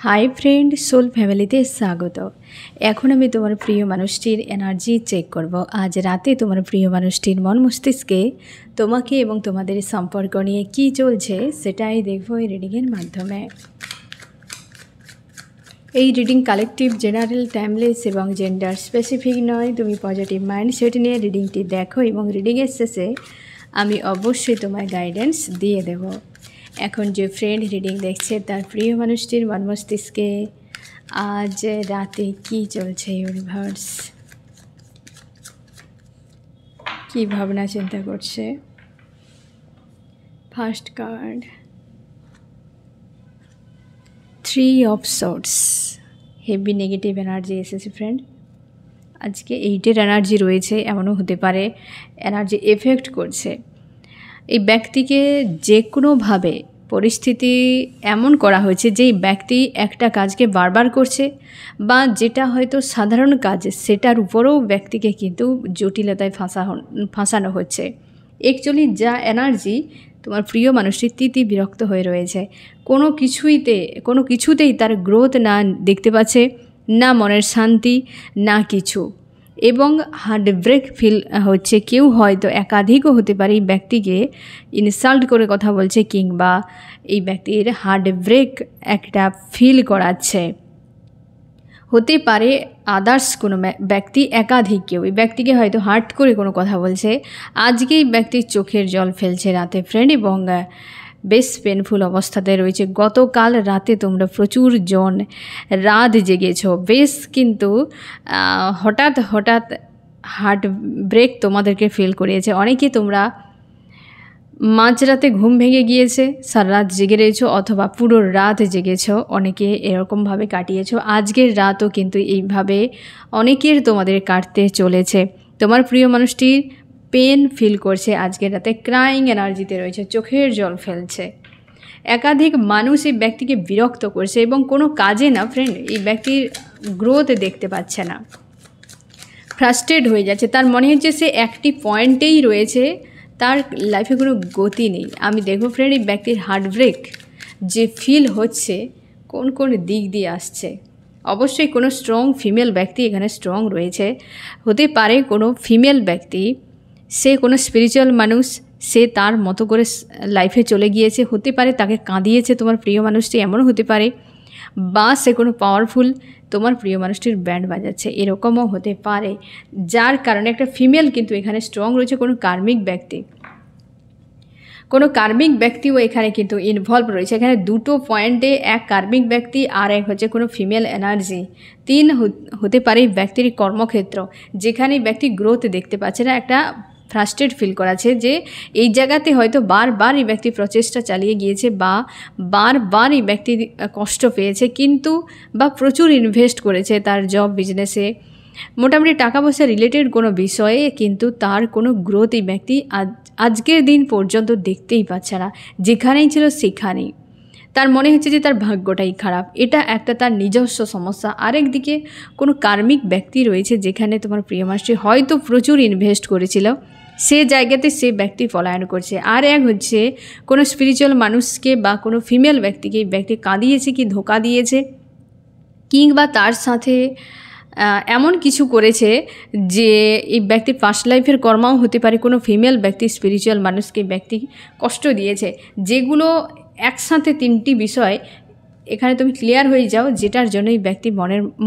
High friend soul फैमिलीते स्वागत। এখন আমি তোমার প্রিয় মানুষটির এনার্জি চেক করব। আজ রাতে তোমার প্রিয় মানুষটির মন মস্তিষ্কে তোমাকে এবং তোমাদের সম্পর্ক নিয়ে কী চলছে সেটাই দেখব এই রিডিংয়ের মাধ্যমে। এই রিডিং কালেকটিভ, জেনারেল, টাইমলেস এবং জেন্ডার স্পেসিফিক নয়। তুমি পজিটিভ মাইন্ডসেট নিয়ে রিডিংটি দেখো এবং রিডিংয়ের শেষে আমি অবশ্যই তোমায় গাইডেন্স দিয়ে দেব। এখন যে ফ্রেন্ড রিডিং দেখছে তার প্রিয় মানুষটির মন মস্তিষ্কে আজ রাতে কি চলছে, ইউনিভার্স কি ভাবনা চিন্তা করছে। First card, 3 of swords, heavy negative energy এসেছে ফ্রেন্ড। আজকে 8-এর এনার্জি রয়েছে, এমনও হতে পারে এনার্জি এফেক্ট করছে এই ব্যক্তিকে। যে কোনোভাবে পরিস্থিতি এমন করা হয়েছে যে ব্যক্তি একটা কাজকে বারবার করছে, বা যেটা হয়তো সাধারণ কাজ সেটার উপরেও ব্যক্তিকে কিন্তু জটিলতায় ফাঁসানো হচ্ছে। অ্যাকচুয়ালি যা এনার্জি, তোমার প্রিয় মানুষটি তিতি বিরক্ত হয়ে রয়েছে। কোনো কিছুতেই তার গ্রোথ না দেখতে পাচ্ছে, না মনের শান্তি, না কিছু, এবং হার্ট ব্রেক ফিল হচ্ছে। কেউ হয়তো একাধিকও হতে পারে এই ব্যক্তিকে ইনসাল্ট করে কথা বলছে, কিংবা এই ব্যক্তির হার্ট ব্রেক একটা ফিল করাচ্ছে। হতে পারে আদার্স কোনো ব্যক্তি, একাধিক কেউ এই ব্যক্তিকে হয়তো হার্ট করে কোনো কথা বলছে। আজকে এই ব্যক্তির চোখের জল ফেলছে রাতে ফ্রেন্ড, এবং বেশ পেনফুল অবস্থাতে রয়েছে। গতকাল রাতে তোমরা প্রচুর জন রাত জেগেছো, বেশ কিন্তু হঠাৎ হার্ট ব্রেক তোমাদেরকে ফিল করিয়েছে। অনেকে তোমরা মাঝরাতে ঘুম ভেঙে গিয়েছে, সারা রাত জেগে রয়েছো, অথবা পুরো রাত জেগেছো, অনেকে এরকমভাবে কাটিয়েছো। আজকের রাতও কিন্তু এইভাবে অনেকের তোমাদের কাটতে চলেছে। তোমার প্রিয় মানুষটির পেন ফিল করছে আজকের রাতে, ক্রাইং এনার্জিতে রয়েছে, চোখের জল ফেলছে। একাধিক মানুষ এই ব্যক্তিকে বিরক্ত করছে, এবং কোনো কাজে না ফ্রেন্ড এই ব্যক্তির গ্রোথ দেখতে পাচ্ছে না, ফ্রাস্ট্রেট হয়ে যাচ্ছে। তার মনে হচ্ছে সে একটি পয়েন্টেই রয়েছে, তার লাইফে কোনো গতি নেই। আমি দেখব ফ্রেন্ড এই ব্যক্তির হার্ট ব্রেক যে ফিল হচ্ছে কোন দিক দিয়ে আসছে। অবশ্যই কোনো স্ট্রং ফিমেল ব্যক্তি এখানে স্ট্রং রয়েছে। হতে পারে কোনো ফিমেল ব্যক্তি, সে কোনো স্পিরিচুয়াল মানুষ, সে তার মতো করে লাইফে চলে গিয়েছে। হতে পারে তাকে কাঁদিয়েছে তোমার প্রিয় মানুষটি, এমনও হতে পারে। বা সে কোনো পাওয়ারফুল তোমার প্রিয় মানুষটির ব্যান্ড বাজাচ্ছে, এরকমও হতে পারে। যার কারণে একটা ফিমেল কিন্তু এখানে স্ট্রং রয়েছে। কোনো কার্মিক ব্যক্তিও এখানে কিন্তু ইনভলভ রয়েছে। এখানে দুটো পয়েন্টে, এক কার্মিক ব্যক্তি আর এক হচ্ছে কোনো ফিমেল এনার্জি। 3 হতে পারে ব্যক্তির কর্মক্ষেত্র, যেখানে ব্যক্তি গ্রোথ দেখতে পাচ্ছে না, একটা ফ্রাস্ট্রেট ফিল করাছে যে এই জায়গাতে হয়তো বারবার এই ব্যক্তি প্রচেষ্টা চালিয়ে গিয়েছে, বা বারবার এই ব্যক্তি কষ্ট পেয়েছে, কিন্তু বা প্রচুর ইনভেস্ট করেছে তার জব বিজনেসে, মোটামুটি টাকা পয়সা রিলেটেড কোনো বিষয়ে, কিন্তু তার কোনো গ্রোথ এই ব্যক্তি আজকের দিন পর্যন্ত দেখতেই পাচ্ছে না। যেখানেই ছিল সেখানেই তার মনে হচ্ছে যে তার ভাগ্যটাই খারাপ। এটা একটা তার নিজস্ব সমস্যা। আরেক দিকে কোনো কার্মিক ব্যক্তি রয়েছে, যেখানে তোমার প্রিয় মানুষটি হয়তো প্রচুর ইনভেস্ট করেছিল, সে জায়গাতে সে ব্যক্তি পলায়ন করছে। আর এক হচ্ছে কোনো স্পিরিচুয়াল মানুষকে বা কোনো ফিমেল ব্যক্তিকে এই ব্যক্তি কাঁদিয়েছে কি ধোকা দিয়েছে, কিংবা তার সাথে এমন কিছু করেছে যে এই ব্যক্তির পাস্ট লাইফের কর্মাও হতে পারে। কোনো ফিমেল ব্যক্তি স্পিরিচুয়াল মানুষকে ব্যক্তি কষ্ট দিয়েছে, যেগুলো একসাথে 3টি বিষয় এখানে তুমি ক্লিয়ার হয়ে যাও, যেটার জন্য এই ব্যক্তি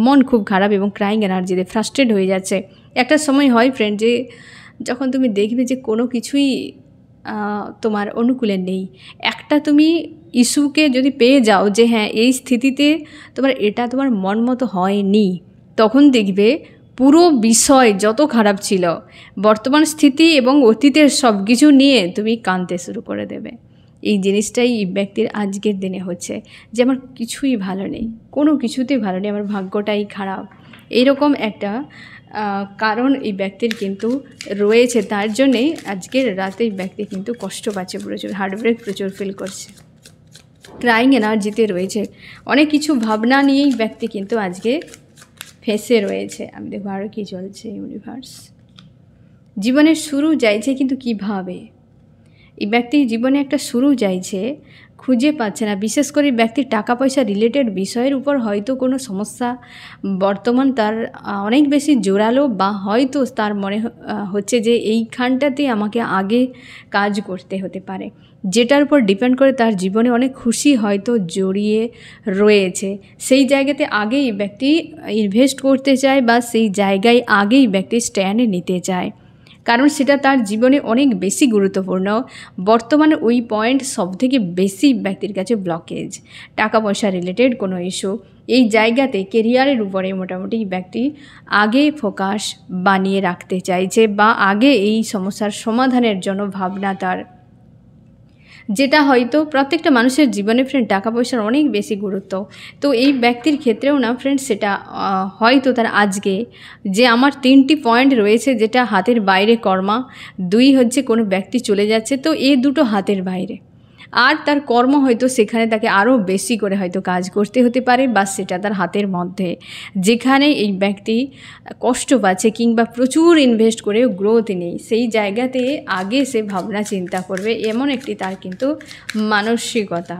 মন খুব খারাপ এবং ক্রাইং এনার্জিতে ফ্রাস্ট্রেট হয়ে যাচ্ছে। একটা সময় হয় ফ্রেন্ড যে যখন তুমি দেখবে যে কোনো কিছুই তোমার অনুকূলে নেই, একটা তুমি ইস্যুকে যদি পেয়ে যাও যে হ্যাঁ এই স্থিতিতে তোমার মন মতো হয়নি, তখন দেখবে পুরো বিষয় যত খারাপ ছিল, বর্তমান স্থিতি এবং অতীতের সব কিছু নিয়ে তুমি কাঁদতে শুরু করে দেবে। এই জিনিসটাই এই ব্যক্তির আজকের দিনে হচ্ছে, যে আমার কিছুই ভালো নেই, কোনো কিছুতেই ভালো নেই, আমার ভাগ্যটাই খারাপ। এইরকম একটা কারণ এই ব্যক্তির কিন্তু রয়েছে। তার জন্যেই আজকের রাতে এই ব্যক্তি কিন্তু কষ্ট পাচ্ছে, প্রচুর হার্টব্রেক প্রচুর ফিল করছে, ক্রাইং এনার্জিতে রয়েছে। অনেক কিছু ভাবনা নিয়েই ব্যক্তি কিন্তু আজকে ফেসে রয়েছে। আমি দেখব আরও কী চলছে ইউনিভার্স। জীবনের শুরু চাইছে, কিন্তু কিভাবে? এই ব্যক্তির জীবনে একটা শুরু চাইছে, খুঁজে পাচ্ছে না। বিশেষ করে ব্যক্তির টাকা পয়সা রিলেটেড বিষয়ের উপর হয়তো কোনো সমস্যা বর্তমান তার অনেক বেশি জোরালো, বা হয়তো তার মনে হচ্ছে যে এইখানটাতে আমাকে আগে কাজ করতে হতে পারে, যেটার উপর ডিপেন্ড করে তার জীবনে অনেক খুশি হয়তো জড়িয়ে রয়েছে। সেই জায়গাতে আগেই ব্যক্তি ইনভেস্ট করতে চায়, বা সেই জায়গায় আগেই ব্যক্তি স্ট্যান্ড নিতে চায়, কারণ সেটা তার জীবনে অনেক বেশি গুরুত্বপূর্ণ। বর্তমানে ওই পয়েন্ট সবথেকে বেশি ব্যক্তির কাছে ব্লকেজ, টাকা পয়সা রিলেটেড কোনো ইস্যু। এই জায়গাতে কেরিয়ারের উপরে মোটামুটি ব্যক্তি আগে ফোকাস বানিয়ে রাখতে চাইছে, বা আগে এই সমস্যার সমাধানের জন্য ভাবনা তার, যেটা হয়তো প্রত্যেকটা মানুষের জীবনে ফ্রেন্ড টাকা পয়সার অনেক বেশি গুরুত্ব। তো এই ব্যক্তির ক্ষেত্রেও না ফ্রেন্ড সেটা হয়তো তার আজকে যে আমার 3টি পয়েন্ট রয়েছে, যেটা হাতের বাইরে কর্মা, 2 হচ্ছে কোনো ব্যক্তি চলে যাচ্ছে, তো এই দুটো হাতের বাইরে, আর তার কর্ম হয়তো সেখানে তাকে আরও বেশি করে হয়তো কাজ করতে হতে পারে, বা সেটা তার হাতের মধ্যে, যেখানে এই ব্যক্তি কষ্ট পাচ্ছে কিংবা প্রচুর ইনভেস্ট করেও গ্রোথ নেই, সেই জায়গাতে আগে সে ভাবনা চিন্তা করবে, এমন একটি তার কিন্তু মানসিকতা,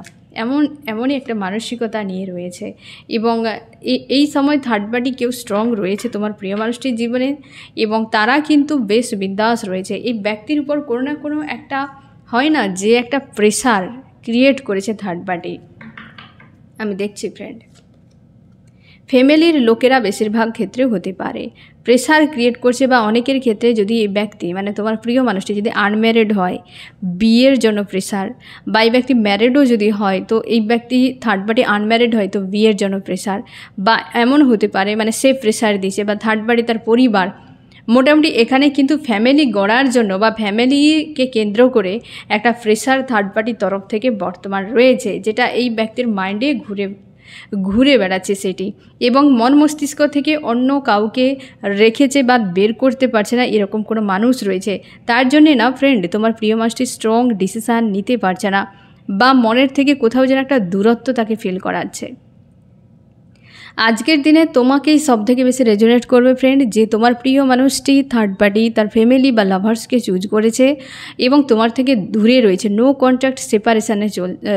এমনই একটা মানসিকতা নিয়ে রয়েছে। এবং এই সময় থার্ড পার্টি কেউ স্ট্রং রয়েছে তোমার প্রিয় মানুষটির জীবনে, এবং তারা কিন্তু বেশ বিন্দাস রয়েছে। এই ব্যক্তির উপর কোনো না কোনো একটা হয় না যে একটা প্রেশার ক্রিয়েট করেছে থার্ড পার্টি। আমি দেখছি ফ্রেন্ড ফ্যামিলির লোকেরা বেশিরভাগ ক্ষেত্রে হতে পারে প্রেশার ক্রিয়েট করছে, বা অনেকের ক্ষেত্রে যদি এই ব্যক্তি মানে তোমার প্রিয় মানুষটি যদি আনম্যারিড হয়, বিয়ের জন্য প্রেশার, বা এই ব্যক্তি ম্যারিডও যদি হয়, তো এই ব্যক্তি থার্ড পার্টি আনম্যারিড হয় তো বিয়ের জন্য প্রেশার, বা এমন হতে পারে মানে সে প্রেশার দিচ্ছে, বা থার্ড পার্টি তার পরিবার, মোটামুটি এখানে কিন্তু ফ্যামিলি গড়ার জন্য বা ফ্যামিলিকে কেন্দ্র করে একটা প্রেশার থার্ড পার্টির তরফ থেকে বর্তমান রয়েছে, যেটা এই ব্যক্তির মাইন্ডে ঘুরে বেড়াচ্ছে সেটি, এবং মন মস্তিষ্ক থেকে অন্য কাউকে রেখেছে বা বের করতে পারছে না, এরকম কোনো মানুষ রয়েছে। তার জন্যে না ফ্রেন্ড তোমার প্রিয় মানুষটি স্ট্রং ডিসিশান নিতে পারছে না, বা মনের থেকে কোথাও যেন একটা দূরত্ব তাকে ফিল করাচ্ছে। আজকের দিনে তোমাকেই সবথেকে বেশি রেজোনেট করবে ফ্রেন্ড, যে তোমার প্রিয় মানুষটি থার্ড পার্টি তার ফ্যামিলি বা লাভার্সকে চুজ করেছে এবং তোমার থেকে দূরে রয়েছে, নো কন্ট্যাক্ট সেপারেশানে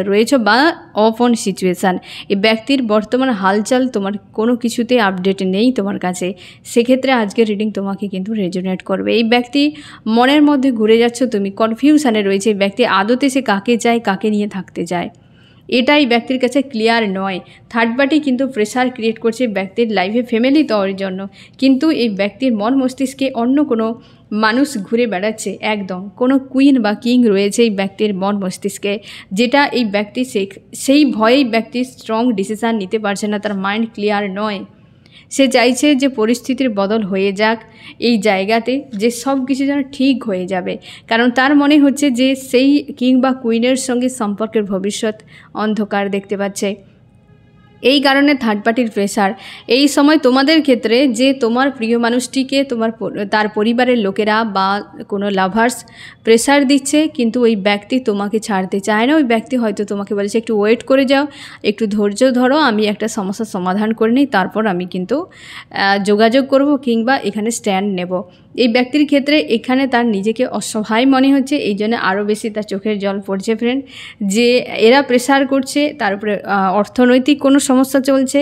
রয়েছে, বা অফ অন সিচুয়েশান। এই ব্যক্তির বর্তমান হালচাল তোমার কোনো কিছুতে আপডেট নেই তোমার কাছে, সেক্ষেত্রে আজকের রিডিং তোমাকে কিন্তু রেজোনেট করবে। এই ব্যক্তি মনের মধ্যে ঘুরে যাচ্ছ, তুমি কনফিউশানে রয়েছে, এই ব্যক্তি আদতে সে কাকে চায়, কাকে নিয়ে থাকতে চায়, এটাই ব্যক্তির কাছে ক্লিয়ার নয়। থার্ড পার্টি কিন্তু প্রেশার ক্রিয়েট করছে ব্যক্তির লাইফে ফ্যামিলি তৈরির জন্য, কিন্তু এই ব্যক্তির মন মস্তিষ্কে অন্য কোনো মানুষ ঘুরে বেড়াচ্ছে, একদম কোনো কুইন বা কিং রয়েছে এই ব্যক্তির মন মস্তিষ্কে, যেটা এই ব্যক্তি সেই ভয়েই ব্যক্তি স্ট্রং ডিসিশান নিতে পারছে না, তার মাইন্ড ক্লিয়ার নয়। সে চাইছে যে পরিস্থিতির বদল হয়ে যাক এই জায়গাতে, যে সব কিছু যেন ঠিক হয়ে যাবে, কারণ তার মনে হচ্ছে যে সেই কিং বা কুইনের সঙ্গে সম্পর্কের ভবিষ্যৎ অন্ধকার দেখতে পাচ্ছে। এই কারণে থার্ড পার্টির প্রেশার এই সময় তোমাদের ক্ষেত্রে, যে তোমার প্রিয় মানুষটিকে তার পরিবারের লোকেরা বা কোনো লাভার্স প্রেশার দিচ্ছে, কিন্তু ওই ব্যক্তি তোমাকে ছাড়তে চায় না। ওই ব্যক্তি হয়তো তোমাকে বলেছে একটু ওয়েট করে যাও, একটু ধৈর্য ধরো, আমি একটা সমস্যার সমাধান করে নিই, তারপর আমি কিন্তু যোগাযোগ করব কিংবা এখানে স্ট্যান্ড নেব। এই ব্যক্তির ক্ষেত্রে এখানে তার নিজেকে অসহায় মনে হচ্ছে, এই জন্য আরও বেশি তার চোখের জল পড়ছে ফ্রেন্ড, যে এরা প্রেশার করছে, তার উপরে অর্থনৈতিক কোনো সমস্যা চলছে,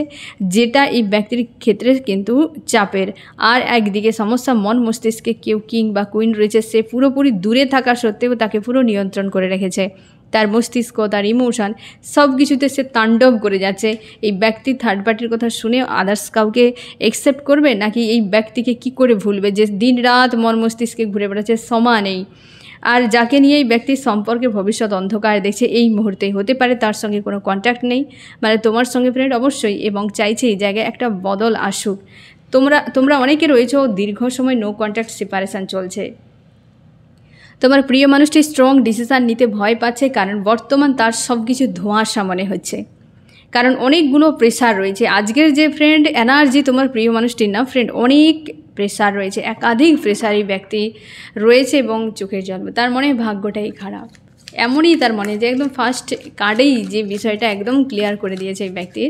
যেটা এই ব্যক্তির ক্ষেত্রে কিন্তু চাপের। আর একদিকে সমস্যা মন মস্তিষ্কে কেউ কিং বা কুইন রয়েছে, সে পুরোপুরি দূরে থাকা সত্ত্বেও তাকে পুরো নিয়ন্ত্রণ করে রেখেছে, তার মস্তিষ্ক, তার ইমোশান সব কিছুতে সে তাণ্ডব করে যাচ্ছে। এই ব্যক্তি থার্ড পার্টির কথা শুনে আদার্স কাউকে অ্যাকসেপ্ট করবে, নাকি এই ব্যক্তিকে কি করে ভুলবে, যে দিন রাত মন মস্তিষ্কে ঘুরে বেড়াচ্ছে, সমানেই। আর যাকে নিয়ে এই ব্যক্তির সম্পর্কে ভবিষ্যৎ অন্ধকার দেখছে এই মুহূর্তে, হতে পারে তার সঙ্গে কোনো কন্ট্যাক্ট নেই, মানে তোমার সঙ্গে ফ্রেন্ড অবশ্যই, এবং চাইছে এই জায়গায় একটা বদল আসুক। তোমরা অনেকে রয়েছে দীর্ঘ সময় নো কন্ট্যাক্ট সেপারেশান চলছে। তোমার প্রিয় মানুষটি স্ট্রং ডিসিশান নিতে ভয় পাচ্ছে, কারণ বর্তমান তার সব কিছু ধোঁয়াশা মনে হচ্ছে, কারণ অনেকগুলো প্রেশার রয়েছে। আজকের যে ফ্রেন্ড এনার্জি তোমার প্রিয় মানুষটির না ফ্রেন্ড, অনেক প্রেশার রয়েছে, একাধিক প্রেশারী ব্যক্তি রয়েছে, এবং চোখের জল, তার মনে ভাগ্যটাই খারাপ, এমনই তার মনে, যে একদম ফার্স্ট কার্ডেই যে বিষয়টা একদম ক্লিয়ার করে দিয়েছে এই ব্যক্তির।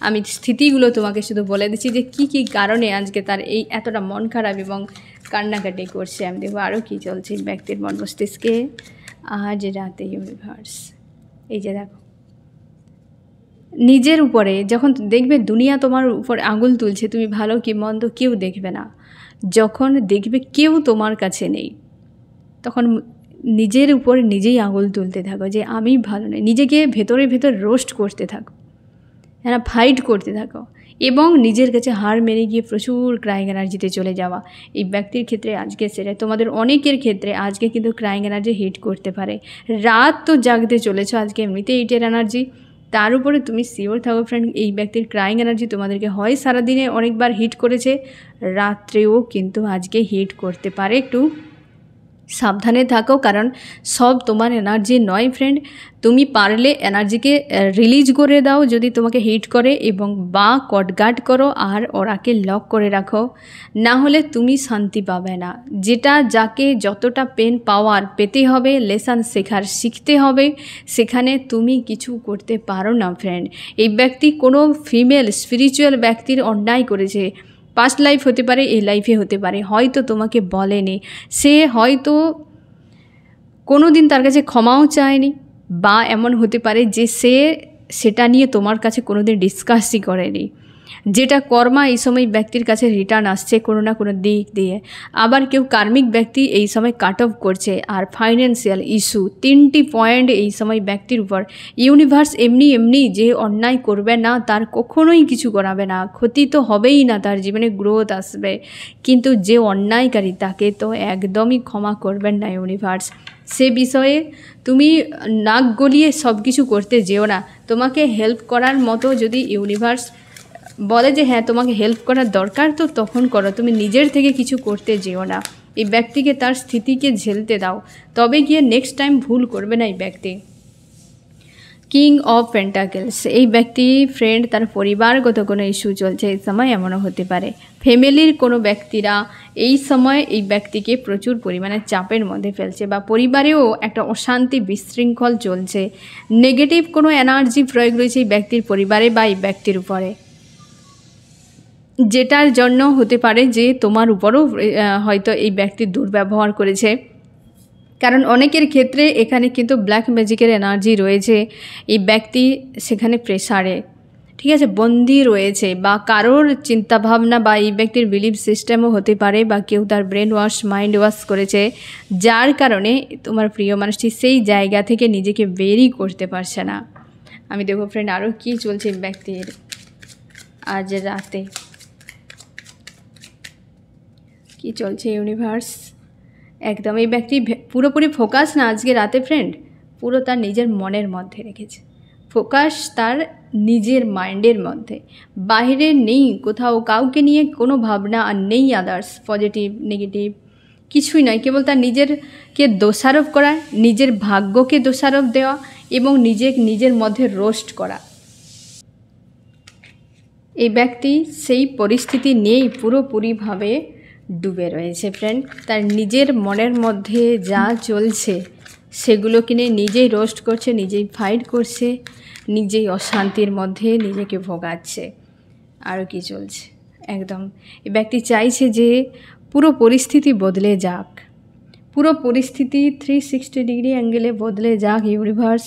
আমি স্থিতিগুলো তোমাকে শুধু বলে দিচ্ছি যে কী কী কারণে আজকে তার এই এতটা মন খারাপ এবং কান্নাকাটি করছে। আমি দেখবো আরও কী চলছে ব্যক্তির মন মস্তিষ্কে আজ রাতে ইউনিভার্স। এই যে দেখো নিজের উপরে যখন দেখবে দুনিয়া তোমার উপর আঙুল তুলছে, তুমি ভালো কি মন্দ কেউ দেখবে না, যখন দেখবে কেউ তোমার কাছে নেই, তখন নিজের উপর নিজেই আঙুল তুলতে থাকো যে আমি ভালো নই, নিজেকে ভেতরে ভেতর রোস্ট করতে থাকো, হ্যাঁ, ফাইট করতে থাকো এবং নিজের কাছে হার মেরে গিয়ে প্রচুর ক্রাইং এনার্জিতে চলে যাওয়া। এই ব্যক্তির ক্ষেত্রে আজকে সেটা, তোমাদের অনেকের ক্ষেত্রে আজকে কিন্তু ক্রাইং এনার্জি হিট করতে পারে। রাত তো জাগতে চলেছ আজকে, এমনিতে এইটের এনার্জি, তার উপরে তুমি শিওর থাকো ফ্রেন্ড এই ব্যক্তির ক্রাইং এনার্জি তোমাদেরকে হয় সারাদিনে অনেকবার হিট করেছে, রাত্রেও কিন্তু আজকে হিট করতে পারে। একটু সাবধানে থাকো, কারণ সব তোমার এনার্জি নয় ফ্রেন্ড। তুমি পারলে এনার্জিকে রিলিজ করে দাও যদি তোমাকে হিট করে, এবং বা কটগার্ড করো আর ওরাকে লক করে রাখো, না হলে তুমি শান্তি পাবে না। যেটা যাকে যতটা পেন পাওয়ার পেতে হবে, লেসন শিখতে হবে, সেখানে তুমি কিছু করতে পারো না ফ্রেন্ড। এই ব্যক্তি কোনো ফিমেল স্পিরিচুয়াল ব্যক্তির অন্যায় করেছে, পাস্ট লাইফ হতে পারে, এই লাইফে হতে পারে, হয়তো তোমাকে বলেনি, সে হয়তো কোনো দিন তার কাছে ক্ষমাও চায়নি, বা এমন হতে পারে যে সে সেটা নিয়ে তোমার কাছে কোনো দিন ডিসকাসই করেনি। যেটা কর্মা এই সময় ব্যক্তির কাছে রিটার্ন আসছে কোনো না কোনো দিক দিয়ে। আবার কেউ কার্মিক ব্যক্তি এই সময় কাট অফ করছে। আর ফাইন্যান্সিয়াল ইস্যু, 3টি পয়েন্ট এই সময় ব্যক্তির উপর। ইউনিভার্স এমনি যে অন্যায় করবে না তার কখনোই কিছু করাবে না, ক্ষতি তো হবেই না, তার জীবনে গ্রোথ আসবে, কিন্তু যে অন্যায়কারী তাকে তো একদমই ক্ষমা করবেন না ইউনিভার্স। সে বিষয়ে তুমি নাক গলিয়ে সব কিছু করতে যেও না। তোমাকে হেল্প করার মতো যদি ইউনিভার্স বলে যে হ্যাঁ তোমাকে হেল্প করার দরকার, তো তখন করো, তুমি নিজের থেকে কিছু করতে যেও না। এই ব্যক্তিকে তার স্থিতিকে ঝেলতে দাও, তবে গিয়ে নেক্সট টাইম ভুল করবে না এই ব্যক্তি। কিং অফ পেন্টাকেলস, এই ব্যক্তি ফ্রেন্ড তার পরিবারগত কোনো ইস্যু চলছে এই সময়, এমনও হতে পারে ফ্যামিলির কোনো ব্যক্তিরা এই সময় এই ব্যক্তিকে প্রচুর পরিমাণে চাপের মধ্যে ফেলছে, বা পরিবারেও একটা অশান্তি বিশৃঙ্খল চলছে, নেগেটিভ কোনো এনার্জি প্রয়োগ রয়েছে এই ব্যক্তির পরিবারে বা এই ব্যক্তির উপরে, যেটার জন্য হতে পারে যে তোমার উপরও হয়তো এই ব্যক্তি দুর্ব্যবহার করেছে। কারণ অনেকের ক্ষেত্রে এখানে কিন্তু ব্ল্যাক ম্যাজিকের এনার্জি রয়েছে, এই ব্যক্তি সেখানে প্রেসারে, ঠিক আছে, বন্দি রয়েছে, বা কারোর চিন্তাভাবনা বা এই ব্যক্তির বিলিভ সিস্টেমও হতে পারে, বা কেউ তার ব্রেন ওয়াশ মাইন্ড ওয়াশ করেছে, যার কারণে তোমার প্রিয় মানুষটি সেই জায়গা থেকে নিজেকে বেরই করতে পারছে না। আমি দেখো ফ্রেন্ড আরও কী চলছে ব্যক্তির আজ রাতে, কি চলছে ইউনিভার্স। একদম এই ব্যক্তি পুরোপুরি ফোকাস না আজকে রাতে ফ্রেন্ড, পুরো তার নিজের মনের মধ্যে রেখেছে, ফোকাস তার নিজের মাইন্ডের মধ্যে, বাইরে নেই কোথাও, কাউকে নিয়ে কোনো ভাবনা আর নেই, আদার্স পজিটিভ নেগেটিভ কিছুই নয়, কেবল তার নিজেরকে দোষারোপ করা, নিজের ভাগ্যকে দোষারোপ দেওয়া এবং নিজের মধ্যে রোস্ট করা। এই ব্যক্তি সেই পরিস্থিতি নিয়েই পুরোপুরিভাবে ডুবে রয়েছে ফ্রেন্ড। তার নিজের মনের মধ্যে যা চলছে সেগুলোকে নিয়ে নিজেই রোস্ট করছে, নিজেই ফাইট করছে, নিজেই অশান্তির মধ্যে নিজেকে ভোগাচ্ছে। আরও কি চলছে একদম, এই ব্যক্তি চাইছে যে পুরো পরিস্থিতি বদলে যাক, পুরো পরিস্থিতি 360 ডিগ্রি অ্যাঙ্গেলে বদলে যাক ইউনিভার্স,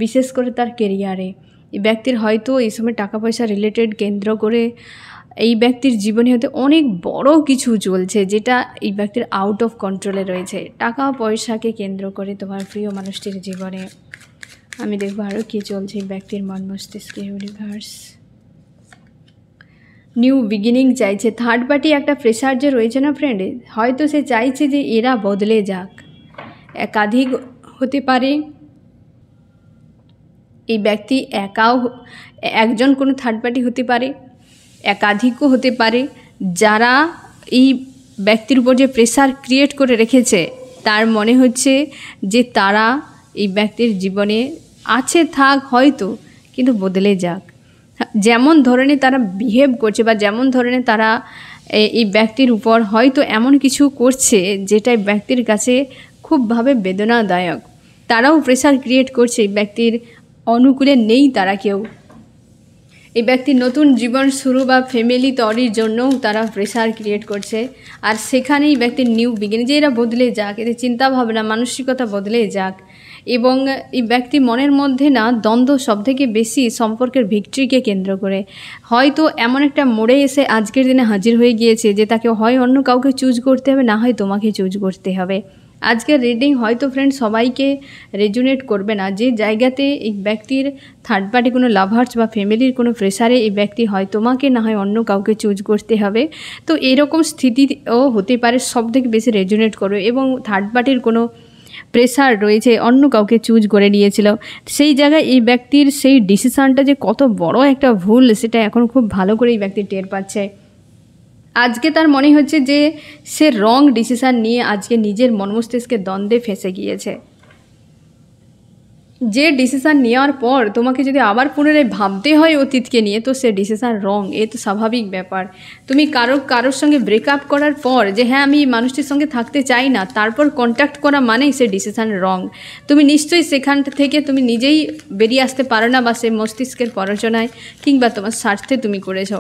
বিশেষ করে তার কেরিয়ারে। এই ব্যক্তির হয়তো এই সময় টাকা পয়সা রিলেটেড কেন্দ্র করে এই ব্যক্তির জীবনে হয়তো অনেক বড় কিছু চলছে, যেটা এই ব্যক্তির আউট অফ কন্ট্রোলে রয়েছে, টাকা পয়সাকে কেন্দ্র করে তোমার প্রিয় মানুষটির জীবনে। আমি দেখবো আরও কী চলছে এই ব্যক্তির মন মস্তিষ্কে ইউনিভার্স। নিউ বিগিনিং চাইছে, থার্ড পার্টি একটা প্রেশার যে রয়েছে না ফ্রেন্ড, হয়তো সে চাইছে যে এরা বদলে যাক, একাধিক হতে পারে, এই ব্যক্তি একাও, একজন কোনো থার্ড পার্টি হতে পারে, একাধিকও হতে পারে, যারা এই ব্যক্তির উপর যে প্রেশার ক্রিয়েট করে রেখেছে, তার মনে হচ্ছে যে তারা এই ব্যক্তির জীবনে আছে, থাক হয়তো, কিন্তু বদলে যাক। যেমন ধরনের তারা বিহেভ করছে বা যেমন ধরনের তারা এই ব্যক্তির উপর হয়তো এমন কিছু করছে যেটা ব্যক্তির কাছে খুবভাবে বেদনাদায়ক, তারাও প্রেশার ক্রিয়েট করছে, এই ব্যক্তির অনুকূলে নেই তারা কেউ। এই ব্যক্তির নতুন জীবন শুরু বা ফ্যামিলি তৈরির জন্যও তারা প্রেশার ক্রিয়েট করছে, আর সেখানেই ব্যক্তির নিউ বিগিনিং, যে এরা বদলে যাক, এদের চিন্তাভাবনা মানসিকতা বদলে যাক, এবং এই ব্যক্তি মনের মধ্যে না দ্বন্দ্ব সবথেকে বেশি সম্পর্কের ভিক্টরিকে কেন্দ্র করে। হয়তো এমন একটা মোড়ে এসে আজকের দিনে হাজির হয়ে গিয়েছে যে তাকে হয় অন্য কাউকে চুজ করতে হবে, না হয় তোমাকে চুজ করতে হবে। আজকের রিডিং হয়তো ফ্রেন্ড সবাইকে রেজুনেট করবে না, যে জায়গাতে এই ব্যক্তির থার্ড পার্টি কোনো লাভার্স বা ফ্যামিলির কোনো প্রেসারে এই ব্যক্তি হয় তোমাকে, না হয় অন্য কাউকে চুজ করতে হবে। তো এরকম স্থিতিও হতে পারে, সব থেকে বেশি রেজুনেট করবে। এবং থার্ড পার্টির কোনো প্রেসার রয়েছে, অন্য কাউকে চুজ করে নিয়েছিল, সেই জায়গায় এই ব্যক্তির সেই ডিসিশানটা যে কত বড় একটা ভুল সেটা এখন খুব ভালো করে এই ব্যক্তি টের পাচ্ছে। আজকে তার মনে হচ্ছে যে সে রং ডিসিশান নিয়ে আজকে নিজের মন মস্তিষ্কের দ্বন্দ্বে ফেঁসে গিয়েছে। যে ডিসিশান নেওয়ার পর তোমাকে যদি আবার পুনরায় ভাবতে হয় অতীতকে নিয়ে, তো সে ডিসিশান রং, এ তো স্বাভাবিক ব্যাপার। তুমি কারোর সঙ্গে ব্রেকআপ করার পর যে হ্যাঁ আমি মানুষটির সঙ্গে থাকতে চাই না, তারপর কন্ট্যাক্ট করা মানেই সে ডিসিশান রং। তুমি নিশ্চয়ই সেখান থেকে তুমি নিজেই বেরিয়ে আসতে পারো না, বা সে মস্তিষ্কের প্ররোচনায় কিংবা তোমার স্বার্থে তুমি করেছ।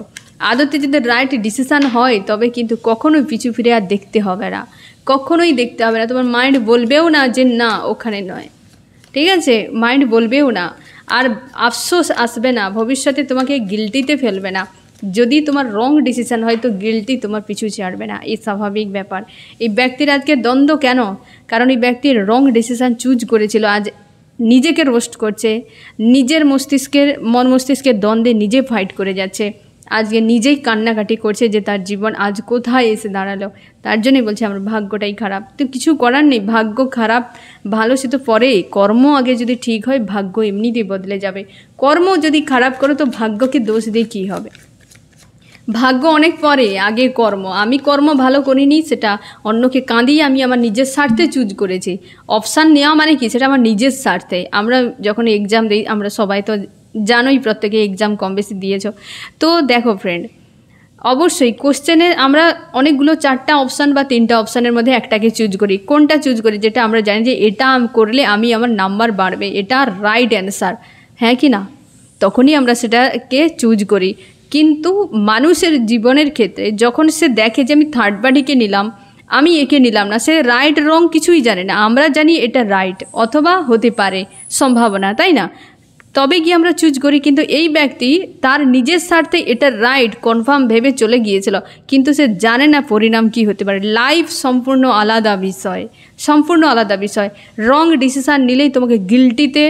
আদতে যদি রাইট ডিসিশান হয় তবে কিন্তু কখনোই পিছু ফিরে আর দেখতে হবে না, কখনোই দেখতে হবে না। তোমার মাইন্ড বলবেও না যে না ওখানে নয়, ঠিক আছে? মাইন্ড বলবেও না, আর আফসোস আসবে না, ভবিষ্যতে তোমাকে গিল্টিতে ফেলবে না। যদি তোমার রং ডিসিশান হয় তো গিল্টি তোমার পিছু ছাড়বে না, এই স্বাভাবিক ব্যাপার। এই ব্যক্তির আজকে দ্বন্দ্ব কেন? কারণ এই ব্যক্তির রং ডিসিশান চুজ করেছিল, আজ নিজেকে রোস্ট করছে, নিজের মন মস্তিষ্কের দ্বন্দ্বে নিজে ফাইট করে যাচ্ছে, আজকে নিজেই কান্নাকাটি করছে যে তার জীবন আজ কোথায় এসে দাঁড়ালো। তার জন্যই বলছে আমার ভাগ্যটাই খারাপ। তো কিছু করার নেই, ভাগ্য খারাপ ভালো সে তো পরে, কর্ম আগে যদি ঠিক হয় ভাগ্য এমনিতেই বদলে যাবে। কর্ম যদি খারাপ করো তো ভাগ্যকে দোষ দিয়ে কী হবে? ভাগ্য অনেক পরে, আগে কর্ম। আমি কর্ম ভালো করিনি, সেটা অন্যকে কাঁদিয়ে আমি আমার নিজের স্বার্থে চুজ করেছি। অপশান নেওয়া মানে কি, সেটা আমার নিজের স্বার্থে। আমরা যখন এক্সাম দিই, আমরা সবাই তো জানোই, প্রত্যেকে এক্সাম কম বেশি দিয়েছ। তো দেখো ফ্রেন্ড, অবশ্যই কোশ্চেনে আমরা অনেকগুলো 4টা অপশান বা 3টা অপশানের মধ্যে একটাকে চুজ করি। কোনটা চুজ করি? যেটা আমরা জানি যে এটা করলে আমার নাম্বার বাড়বে, এটা রাইট অ্যান্সার, হ্যাঁ কি না? তখনই আমরা সেটাকে চুজ করি। কিন্তু মানুষের জীবনের ক্ষেত্রে যখন সে দেখে যে আমি থার্ড পার্টিকে নিলাম, আমি একে নিলাম না, সে রাইট রং কিছুই জানে না। আমরা জানি এটা রাইট অথবা হতে পারে সম্ভাবনা, তাই না? তবে গিয়ে আমরা চুজ করি। কিন্তু এই ব্যক্তি তার নিজের স্বার্থে এটা রাইট কনফার্ম ভেবে চলে গিয়েছিল, কিন্তু সে জানে না পরিণাম কি হতে পারে। লাইফ সম্পূর্ণ আলাদা বিষয়, সম্পূর্ণ আলাদা বিষয়। রং ডিসিশান নিলেই তোমাকে গিল্টিতে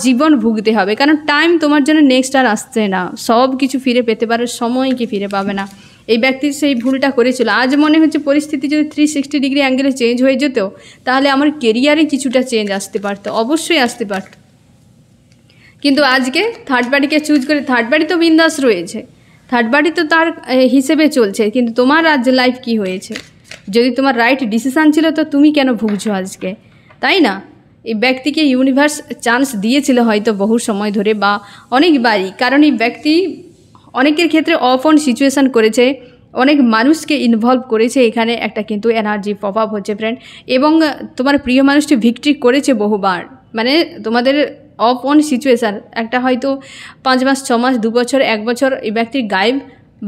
জীবন ভুগতে হবে, কারণ টাইম তোমার জন্য নেক্সট আর আসছে না। সব কিছু ফিরে পেতে পারে, সময় কি ফিরে পাবে না। এই ব্যক্তি সেই ভুলটা করেছিল। আজ মনে হচ্ছে পরিস্থিতি যদি 360 ডিগ্রি অ্যাঙ্গেলে চেঞ্জ হয়ে যেত, তাহলে আমার কেরিয়ারে কিছুটা চেঞ্জ আসতে পারতো, অবশ্যই আসতে পারত। কিন্তু আজকে থার্ড পার্টিকে চুজ করে, থার্ড পার্টি তো বিন্দাস রয়েছে, থার্ড পার্টি তো তার হিসেবে চলছে, কিন্তু তোমার আজ লাইফ কি হয়েছে? যদি তোমার রাইট ডিসিশান ছিল তো তুমি কেন ভুগছো আজকে, তাই না? এই ব্যক্তিকে ইউনিভার্স চান্স দিয়েছিল হয়তো বহু সময় ধরে বা অনেকবারই, কারণ এই ব্যক্তি অনেকের ক্ষেত্রে অফ অন সিচুয়েশান করেছে, অনেক মানুষকে ইনভলভ করেছে। এখানে একটা কিন্তু এনার্জি পপ আপ হচ্ছে ফ্রেন্ড। এবং তোমার প্রিয় মানুষটি ভিক্টরি করেছে বহুবার, মানে তোমাদের অফ অন সিচুয়েশান একটা হয়তো 5 মাস 6 মাস 2 বছর 1 বছর এই ব্যক্তির গায়েব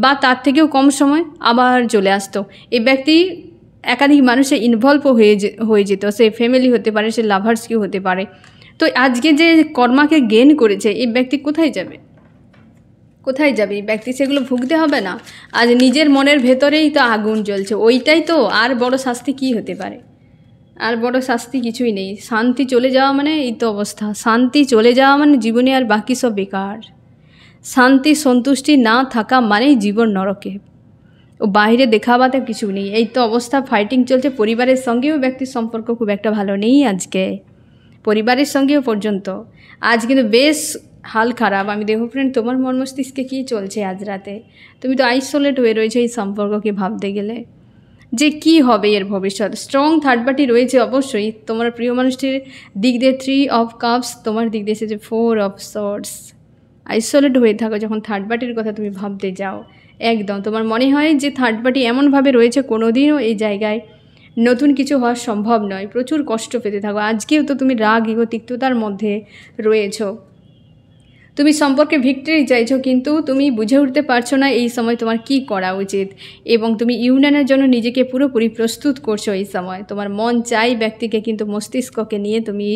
বা তার থেকেও কম সময় আবার চলে আসতো। এই ব্যক্তি একাধিক মানুষে ইনভলভ হয়ে যেত, সে ফ্যামিলি হতে পারে, সে লাভার্স কেউ হতে পারে। তো আজকে যে কর্মাকে গেন করেছে এই ব্যক্তি কোথায় যাবে? কোথায় যাবে এই ব্যক্তি? সেগুলো ভুগতে হবে না? আজ নিজের মনের ভেতরেই তো আগুন জ্বলছে, ওইটাই তো। আর বড় শাস্তি কি হতে পারে? আর বড় শাস্তি কিছুই নেই। শান্তি চলে যাওয়া মানে এই তো অবস্থা, শান্তি চলে যাওয়া মানে জীবনে আর বাকি সব বেকার। শান্তি সন্তুষ্টি না থাকা মানেই জীবন নরকে, ও বাইরে দেখাবাতে কিছু নেই। এই তো অবস্থা, ফাইটিং চলছে। পরিবারের সঙ্গেও ব্যক্তির সম্পর্ক খুব একটা ভালো নেই আজকে, পরিবারের সঙ্গেও পর্যন্ত আজ কিন্তু বেশ হাল খারাপ। আমি দেখো ফ্রেন্ড, তোমার মন মস্তিষ্কে কী চলছে আজ রাতে? তুমি তো আইসোলেট হয়ে রয়েছে এই সম্পর্ককে ভাবতে গেলে যে কি হবে এর ভবিষ্যৎ। স্ট্রং থার্ড পার্টি রয়েছে অবশ্যই, তোমার প্রিয় মানুষটির দিক দিয়ে 3 অফ কাপস, তোমার দিক দিয়ে এসেছে 4 অফ সোর্ডস। আইসোলেট হয়ে থাকো যখন থার্ড পার্টির কথা তুমি ভাবতে যাও, একদম তোমার মনে হয় যে থার্ড পার্টি এমনভাবে রয়েছে কোনোদিনও এই জায়গায় নতুন কিছু হওয়া সম্ভব নয়, প্রচুর কষ্ট পেতে থাকো। আজকেও তো তুমি রাগ ইগো তিক্ততার মধ্যে রয়েছো। তুমি সম্পর্কে ভিক্টরি চাইছো, কিন্তু তুমি বুঝে উঠতে পারছো না এই সময় তোমার কি করা উচিত, এবং তুমি ইউনিয়নের জন্য নিজেকে পুরোপুরি প্রস্তুত করছো। এই সময় তোমার মন চাই ব্যক্তিকে, কিন্তু মস্তিষ্ককে নিয়ে তুমি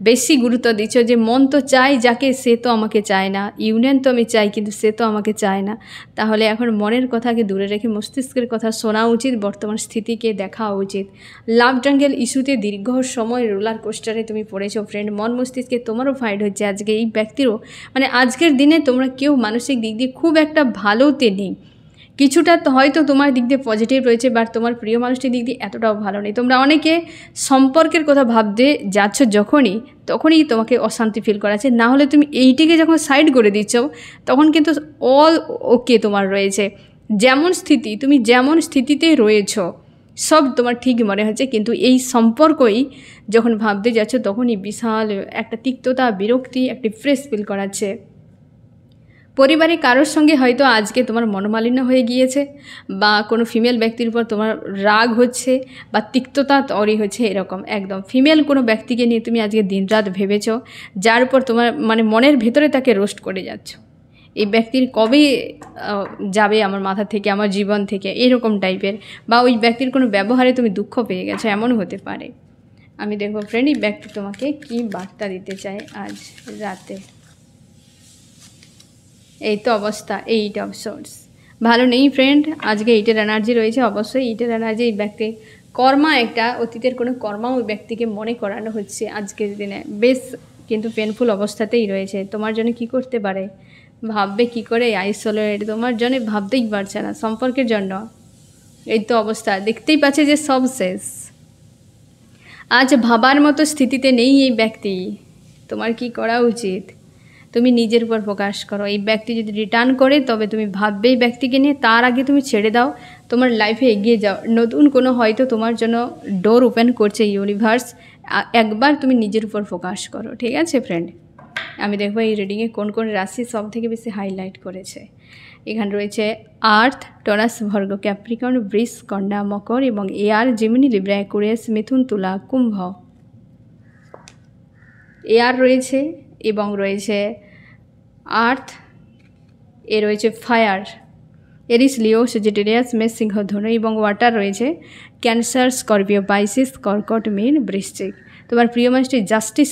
বেশি গুরুত্ব দিচ্ছ, যে মন তো চাই যাকে, সে তো আমাকে চায় না, ইউনিয়ন তো আমি চাই কিন্তু সে তো আমাকে চায় না। তাহলে এখন মনের কথাকে দূরে রেখে মস্তিষ্কের কথা শোনা উচিত, বর্তমান স্থিতিকে দেখা উচিত। লাভ ট্রাঙ্গেল ইস্যুতে দীর্ঘ সময় রোলার কোস্টারে তুমি পড়েছো ফ্রেন্ড, মন মস্তিষ্কে তোমারও ফাইট হচ্ছে আজকে। এই ব্যক্তিরও মানে আজকের দিনে তোমরা কেউ মানসিক দিক দিয়ে খুব একটা ভালোতে নেই, কিছুটা তো হয়তো তোমার দিক দিয়ে পজিটিভ রয়েছে, বাট তোমার প্রিয় মানুষটির দিক দিয়ে এতটাও ভালো নেই। তোমরা অনেকে সম্পর্কের কথা ভাবতে যাচ্ছ তখনই তোমাকে অশান্তি ফিল করাচ্ছে, না হলে তুমি এইটিকে যখন সাইড করে দিচ্ছ তখন কিন্তু অল ওকে তোমার রয়েছে। যেমন স্থিতি, তুমি যেমন স্থিতিতে রয়েছো সব তোমার ঠিক মনে হচ্ছে, কিন্তু এই সম্পর্কই যখন ভাবতে যাচ্ছ তখনই বিশাল একটা তিক্ততা, বিরক্তি, একটা ফ্রেশ ফিল করাচ্ছে। পরিবারে কারোর সঙ্গে হয়তো আজকে তোমার মনোমালিন্য হয়ে গিয়েছে, বা কোনো ফিমেল ব্যক্তির উপর তোমার রাগ হচ্ছে বা তিক্ততা তৈরি হচ্ছে, এরকম একদম ফিমেল কোনো ব্যক্তিকে নিয়ে তুমি আজকে দিনরাত ভেবেছ, যার উপর তোমার মানে মনের ভেতরে তাকে রোস্ট করে যাচ্ছ। এই ব্যক্তির কবে যাবে আমার মাথা থেকে, আমার জীবন থেকে, এরকম টাইপের, বা ওই ব্যক্তির কোনো ব্যবহারে তুমি দুঃখ পেয়ে গেছো, এমন হতে পারে। আমি দেখবো ফ্রেন্ড এই ব্যক্তি তোমাকে কি বার্তা দিতে চায় আজ রাতে। এই তো অবস্থা, 8 অফ সোর্স ভালো নেই ফ্রেন্ড, আজকে 8-এর এনার্জি রয়েছে। অবশ্যই 8-এর এনার্জি এই ব্যক্তির কর্মা, একটা অতীতের কোনো কর্মা ওই ব্যক্তিকে মনে করানো হচ্ছে আজকের দিনে, বেশ কিন্তু পেনফুল অবস্থাতেই রয়েছে। তোমার জন্য কি করতে পারে, ভাববে কি করে, আইসোলেট, তোমার জন্য ভাবতেই পারছে না সম্পর্কের জন্য। এই তো অবস্থা, দেখতেই পাচ্ছে যে সব শেষ, আজ ভাবার মতো স্থিতিতে নেই এই ব্যক্তি। তোমার কি করা উচিত, তুমি নিজের উপর ফোকাস করো। এই ব্যক্তি যদি রিটার্ন করে তবে তুমি ভাববে এই ব্যক্তিকে নিয়ে, তার আগে তুমি ছেড়ে দাও, তোমার লাইফে এগিয়ে যাও। নতুন কোনো হয়তো তোমার জন্য ডোর ওপেন করছে ইউনিভার্স, একবার তুমি নিজের উপর ফোকাস করো, ঠিক আছে ফ্রেন্ড। আমি দেখবো এই রিডিংয়ে কোন কোন রাশি সব থেকে বেশি হাইলাইট করেছে। এখানে রয়েছে আর্থ, টরাস, ভর্গ, ক্যাপ্রিকর্ন, বৃষ, কন্যা, মকর এবং এয়ার, জেমিনি, লিব্রা, অ্যাকুয়ারিয়াস, মিথুন, তুলা, কুম্ভ। এয়ার রয়েছে এবং রয়েছে আর্থ, এ রয়েছে ফায়ার, এরিস, লিও, সেজিটেরিয়াস, মেষ, সিংহ, ধনু এবং ওয়াটার রয়েছে ক্যান্সার, স্করপিও, পাইসিস, কর্কট, মীন, বৃশ্চিক। তোমার প্রিয় মানুষটি জাস্টিস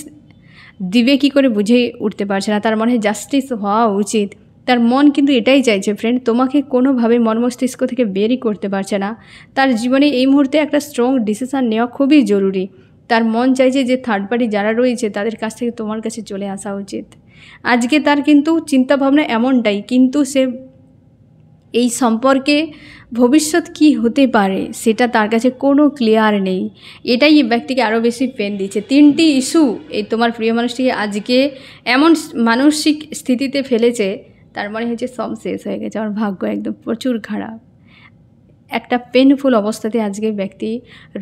দিবে কি করে বুঝে উঠতে পারছে না, তার মনে জাস্টিস হওয়া উচিত। তার মন কিন্তু এটাই চাইছে ফ্রেন্ড, তোমাকে কোনোভাবে মন মস্তিষ্ক থেকে বেরই করতে পারছে না। তার জীবনে এই মুহূর্তে একটা স্ট্রং ডিসিশান নেওয়া খুবই জরুরি। তার মন চাইছে যে থার্ড পার্টি যারা রয়েছে তাদের কাছ থেকে তোমার কাছে চলে আসা উচিত। আজকে তার কিন্তু চিন্তাভাবনা এমনটাই, কিন্তু সে এই সম্পর্কে ভবিষ্যৎ কি হতে পারে সেটা তার কাছে কোনো ক্লিয়ার নেই। এটাই এই ব্যক্তিকে আরও বেশি পেন দিচ্ছে। 3টি ইস্যু এই তোমার প্রিয় মানুষটিকে আজকে এমন মানসিক স্থিতিতে ফেলেছে, তার মনে হচ্ছে সব শেষ হয়ে গেছে, আমার ভাগ্য একদম প্রচুর খারাপ। একটা পেনফুল অবস্থাতে আজকে ব্যক্তি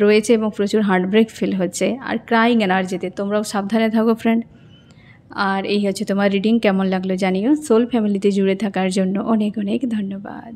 রয়েছে এবং প্রচুর হার্টব্রেক ফিল হচ্ছে আর ক্রাইং এনার্জিতে। তোমরাও সাবধানে থাকো ফ্রেন্ড। আর এই হচ্ছে তোমার রিডিং, কেমন লাগলো জানিও। সোল ফ্যামিলিতে জুড়ে থাকার জন্য অনেক অনেক ধন্যবাদ।